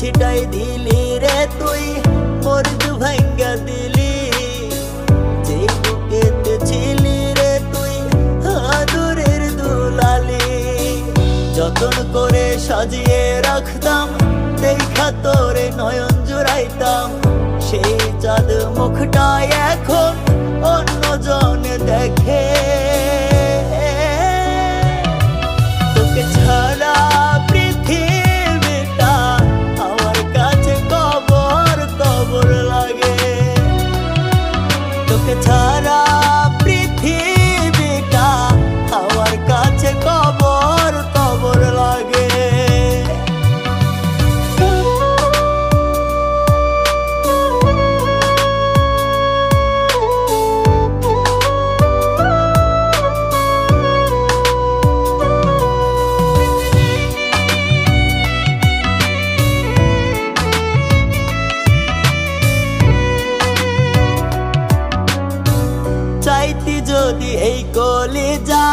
ছিটাই দিলি রে তুই, মরিচ ভাঙ্গা দিলি। যে বুকেতে ছিলি রে তুই আদরের দুলালি, যতন করে সাজিয়ে রাখতাম, দেখা তোরে নয়ন জুড়াইতাম। সেই চাঁদ মুখটা এখন অন্যজন দেখে, তোকে ছাড়া পৃথিবীটা আমার কাছে কবর কবর লাগে। তোকে ছাড়া পৃথিবীটা আমার কাছে কবর কবর লাগে। চাইতি যদি এই কলিজা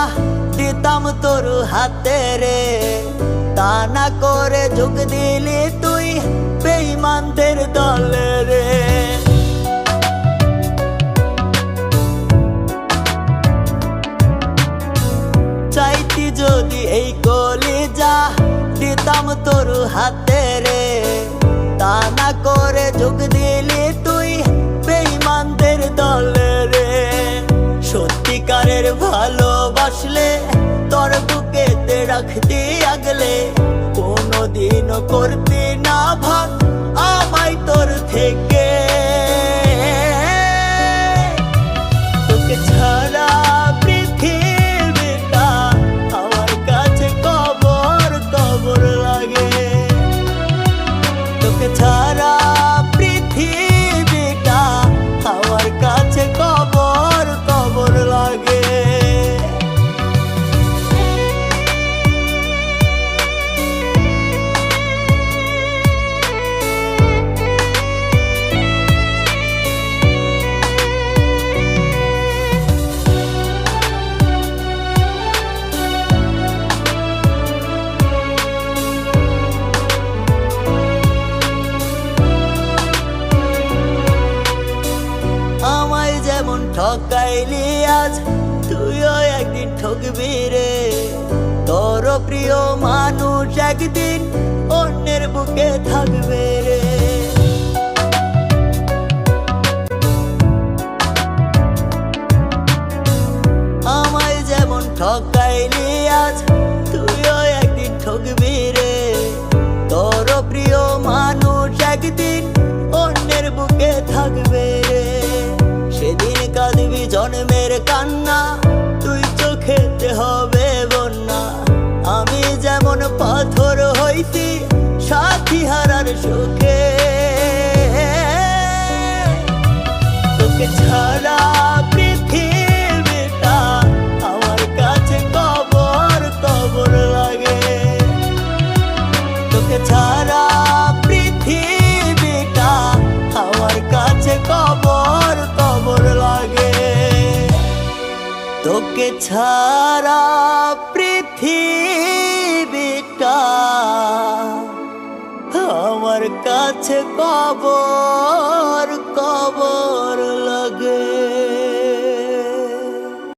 দিতাম তোর হাতে রে, তা না করে যোগ দিলি তুই বেঈমানদের দলে রে। চাইতি যদি এই কলিজা দিতাম তোর হাতে রে, তা না করে যোগ দিলি তুই বেঈমানদের দলে রে। সত্যিকারের ভালোবাসলে তোর বুকেতে রাখতি আগলে, কোনোদিনও করতি না ভাগ আমায় তোর থেকে। তোকে ছাড়া পৃথিবীটা আমার কাছে কবর কবর লাগে। তোকে ছাড়া পৃথিবীটা আমার কাছে কবর কবর লাগে। আমায় যেমন ঠকাইলি আজ, তুইও একদিন ঠকবি রে। তোর প্রিয় মানুষ একদিন অন্যের বুকে থাকবে রে। আমায় যেমন ঠকাইলি আজ, তুইও একদিন ঠকবি রে। তোর প্রিয় মানুষ একদিন অন্যের বুকে থাকবে রে। সেদিন কাঁদবি জন্মের কান্না, তুই চোখেতে হবে বন্যা। আমি যেমন পাথর হইছি সাথী হারার সুখে, তোকে ছাড়া পৃথিবীটা আমার কাছে কবর কবর লাগে। তোকে ছাড়া পৃথিবীটা আমার কাছে কবর কবর লাগে। তোকে ছাড়া পৃথিবীটা আমার কাছে কবর কবর